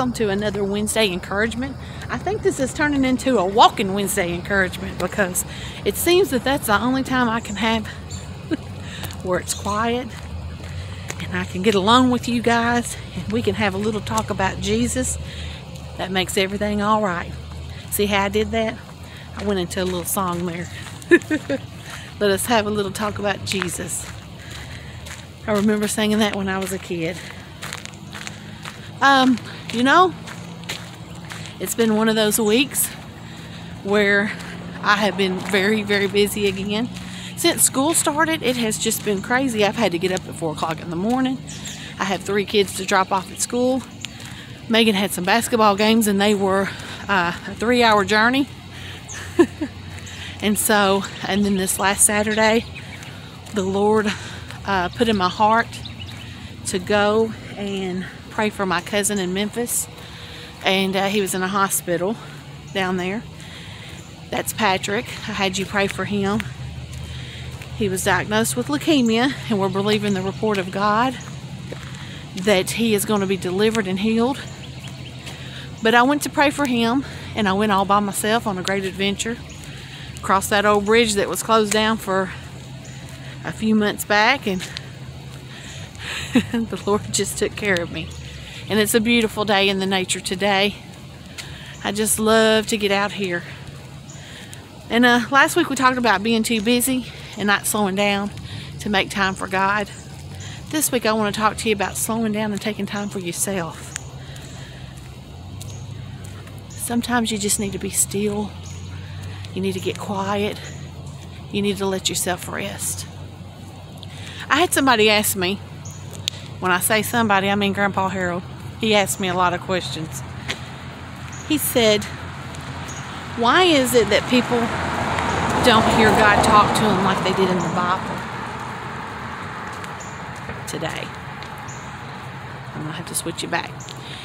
welcome to another Wednesday encouragement. I think this is turning into a walking Wednesday encouragement because it seems that that's the only time I can have where it's quiet and I can get along with you guys and we can have a little talk about Jesus. That makes everything all right. See how I did that? I went into a little song there. Let us have a little talk about Jesus. I remember singing that when I was a kid. You know, it's been one of those weeks where I have been very, very busy again. Since school started, it has just been crazy. I've had to get up at 4 o'clock in the morning. I have 3 kids to drop off at school. Megan had some basketball games and they were a 3-hour journey. And then this last Saturday, the Lord put in my heart to go and pray for my cousin in Memphis, and he was in a hospital down there. That's Patrick. I had you pray for him. He was diagnosed with leukemia, and we're believing the report of God that he is going to be delivered and healed. But I went to pray for him, and I went all by myself on a great adventure. Crossed that old bridge that was closed down for a few months back, and the Lord just took care of me. And it's a beautiful day in the nature today. I just love to get out here. And last week we talked about being too busy and not slowing down to make time for God. This week I want to talk to you about slowing down and taking time for yourself. Sometimes you just need to be still. You need to get quiet. You need to let yourself rest. I had somebody ask me, when I say somebody, I mean Grandpa Harold. He asked me a lot of questions. He said, why is it that people don't hear God talk to them like they did in the Bible today? I'm going to have to switch it back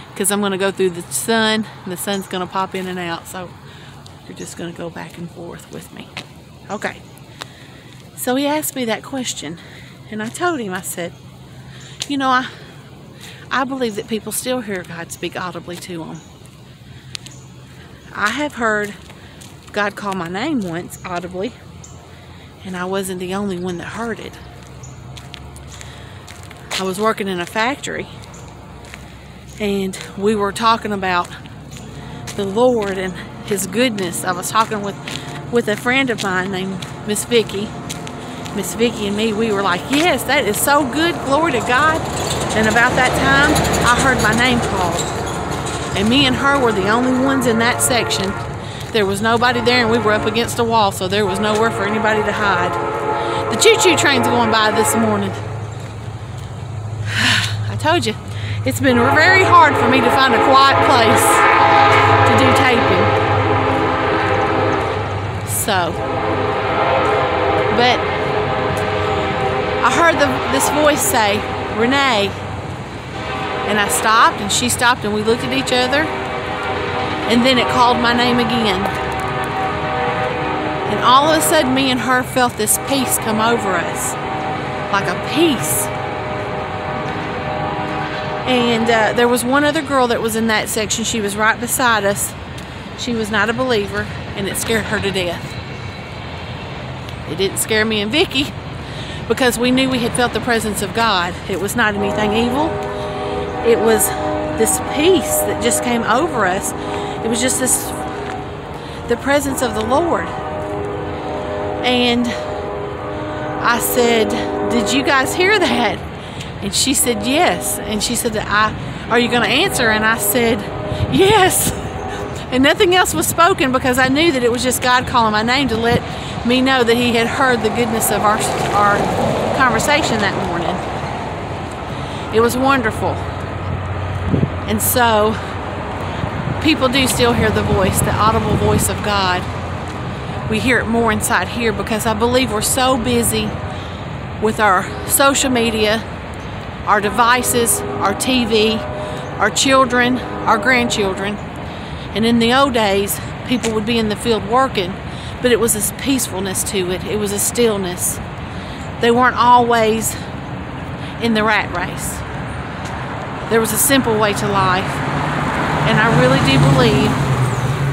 because I'm going to go through the sun and the sun's going to pop in and out, so you're just going to go back and forth with me. Okay. So he asked me that question, and I told him, I said, you know, I believe that people still hear God speak audibly to them. I have heard God call my name once audibly, and I wasn't the only one that heard it. I was working in a factory, and we were talking about the Lord and His goodness. I was talking with a friend of mine named Miss Vicky. Miss Vicky and me, we were like, yes, that is so good, glory to God. And about that time, I heard my name called. And me and her were the only ones in that section. There was nobody there, and we were up against a wall, so there was nowhere for anybody to hide. The choo-choo train's going by this morning. I told you, it's been very hard for me to find a quiet place to do taping. But I heard this voice say, Renee. And I stopped, and she stopped, and we looked at each other. And then it called my name again. And all of a sudden, me and her felt this peace come over us. Like a peace. And there was one other girl that was in that section. She was right beside us. She was not a believer, and it scared her to death. It didn't scare me and Vicky, because we knew we had felt the presence of God. It was not anything evil. It was this peace that just came over us. It was just the presence of the Lord. And I said, did you guys hear that? And she said, yes. And she said, are you going to answer? And I said, yes. And nothing else was spoken because I knew that it was just God calling my name to let me know that He had heard the goodness of our conversation that morning. It was wonderful. And so people do still hear the voice, the audible voice of God. We hear it more inside here because I believe we're so busy with our social media, our devices, our TV, our children, our grandchildren. And in the old days, people would be in the field working, but it was this peacefulness to it. It was a stillness. They weren't always in the rat race. There was a simple way to life. And I really do believe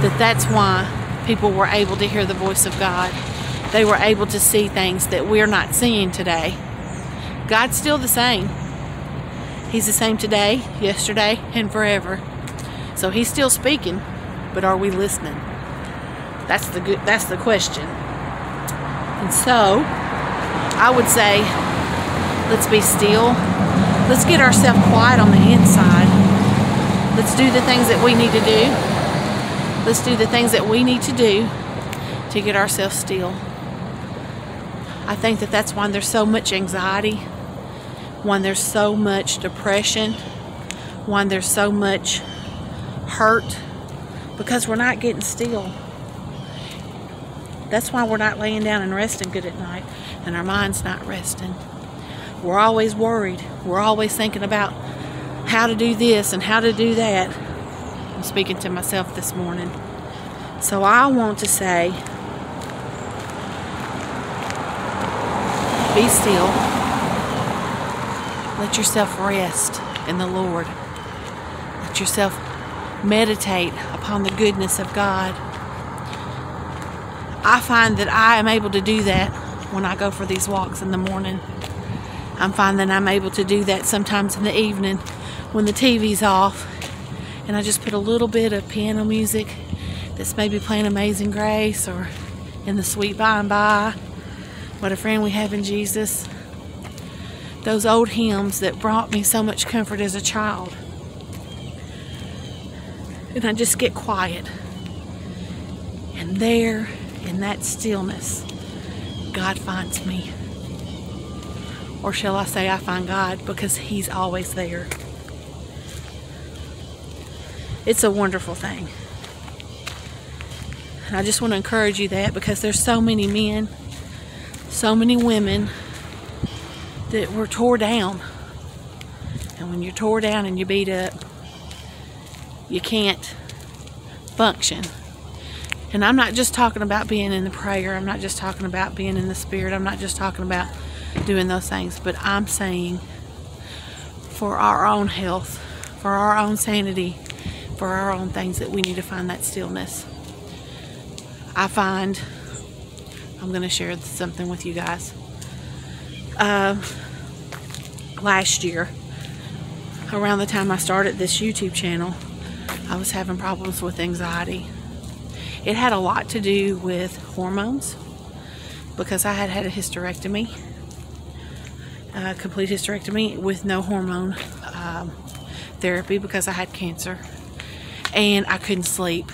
that that's why people were able to hear the voice of God. They were able to see things that we're not seeing today. God's still the same. He's the same today, yesterday, and forever. So he's still speaking, but are we listening? That's the question. And so I would say, let's be still. Let's get ourselves quiet on the inside. Let's do the things that we need to do. Let's do the things that we need to do to get ourselves still. I think that that's why there's so much anxiety, why there's so much depression, why there's so much hurt, because we're not getting still. That's why we're not laying down and resting good at night, and our mind's not resting. We're always worried. We're always thinking about how to do this and how to do that. I'm speaking to myself this morning. So I want to say, be still. Let yourself rest in the Lord. Let yourself meditate upon the goodness of God. I find that I am able to do that when I go for these walks in the morning. I find that I'm able to do that sometimes in the evening when the TV's off, and I just put a little bit of piano music that's maybe playing Amazing Grace or In the Sweet By and By, What a Friend We Have in Jesus. Those old hymns that brought me so much comfort as a child. And I just get quiet. And there, in that stillness, God finds me. Or shall I say, I find God, because He's always there. It's a wonderful thing. And I just want to encourage you that, because there's so many men, so many women that were tore down. And when you're tore down and you're beat up, you can't function. And I'm not just talking about being in the prayer. I'm not just talking about being in the Spirit. I'm not just talking about doing those things. But I'm saying, for our own health, for our own sanity, for our own things, that we need to find that stillness. I find, I'm going to share something with you guys. Last year, around the time I started this YouTube channel, I was having problems with anxiety. It had a lot to do with hormones, because I had had a hysterectomy, a complete hysterectomy with no hormone therapy, because I had cancer, and I couldn't sleep.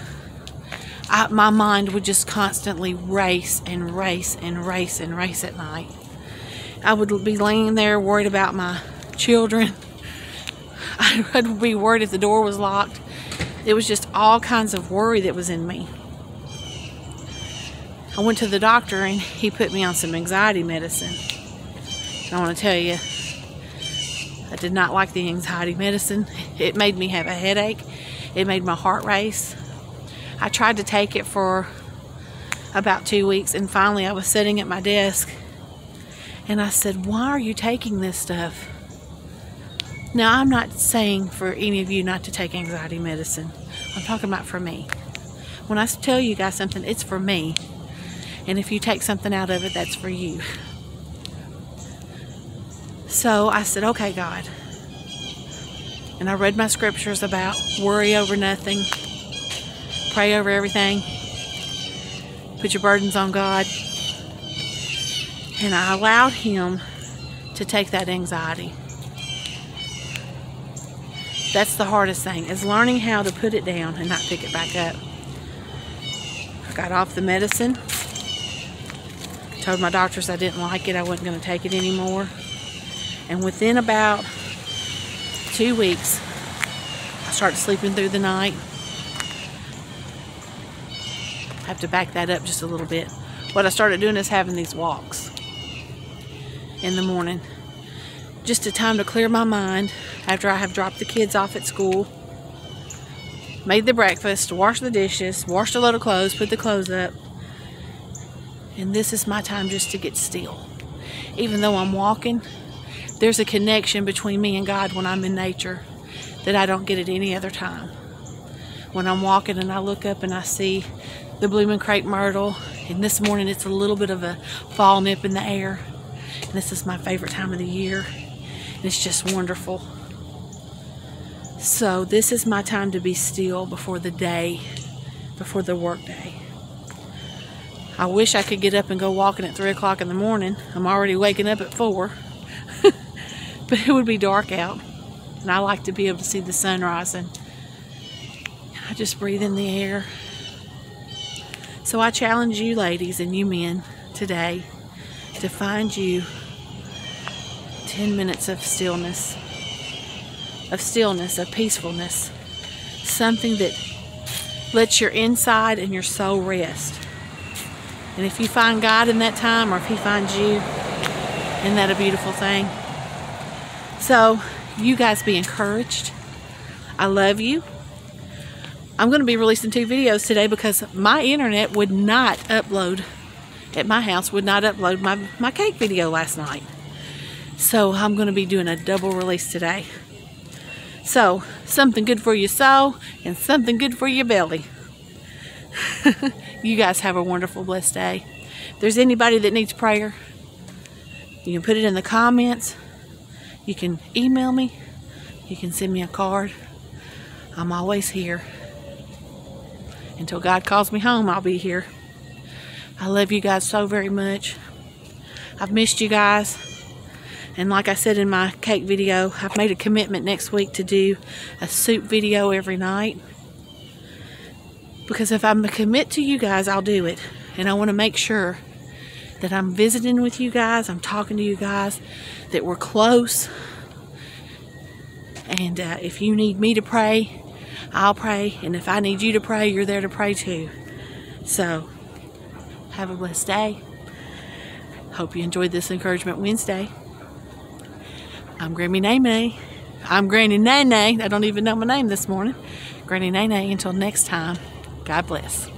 My mind would just constantly race and race and race and race at night. I would be laying there worried about my children. I would be worried if the door was locked. It was just all kinds of worry that was in me. I went to the doctor and he put me on some anxiety medicine. And I want to tell you, I did not like the anxiety medicine. It made me have a headache. It made my heart race. I tried to take it for about 2 weeks, and finally I was sitting at my desk and I said, why are you taking this stuff? Now, I'm not saying for any of you not to take anxiety medicine. I'm talking about for me. When I tell you guys something, it's for me. And if you take something out of it, that's for you. So I said, okay, God. And I read my scriptures about worry over nothing, pray over everything, put your burdens on God. And I allowed Him to take that anxiety. That's the hardest thing, is learning how to put it down and not pick it back up. I got off the medicine. Told my doctors I didn't like it. I wasn't going to take it anymore. And within about 2 weeks, I started sleeping through the night. I have to back that up just a little bit. What I started doing is having these walks in the morning. Just a time to clear my mind after I have dropped the kids off at school, made the breakfast, washed the dishes, washed a load of clothes, put the clothes up. And this is my time just to get still. Even though I'm walking, there's a connection between me and God when I'm in nature that I don't get at any other time. when I'm walking and I look up and I see the blooming crepe myrtle. And this morning it's a little bit of a fall nip in the air. And this is my favorite time of the year. And it's just wonderful. So this is my time to be still before the day, before the work day. I wish I could get up and go walking at 3 o'clock in the morning. I'm already waking up at 4. But it would be dark out. And I like to be able to see the sun rising. I just breathe in the air. So I challenge you ladies and you men today to find you 10 minutes of stillness, of peacefulness. Something that lets your inside and your soul rest. And if you find God in that time, or if He finds you, isn't that a beautiful thing? So, you guys be encouraged. I love you. I'm going to be releasing 2 videos today because my internet would not upload, at my house, would not upload my cake video last night. So, I'm going to be doing a double release today. So, something good for your soul and something good for your belly. You guys have a wonderful, blessed day. If there's anybody that needs prayer, you can put it in the comments. You can email me. You can send me a card. I'm always here. Until God calls me home, I'll be here. I love you guys so very much. I've missed you guys. And like I said in my cake video, I've made a commitment next week to do a soup video every night. Because if I'm commit to you guys, I'll do it. And I want to make sure that I'm visiting with you guys, I'm talking to you guys, that we're close. And if you need me to pray, I'll pray. And if I need you to pray, you're there to pray too. So, have a blessed day. Hope you enjoyed this Encouragement Wednesday. I'm Grammie Nae Nae. I'm Grammie Nae Nae. I don't even know my name this morning. Grammie Nae Nae. Until next time, God bless.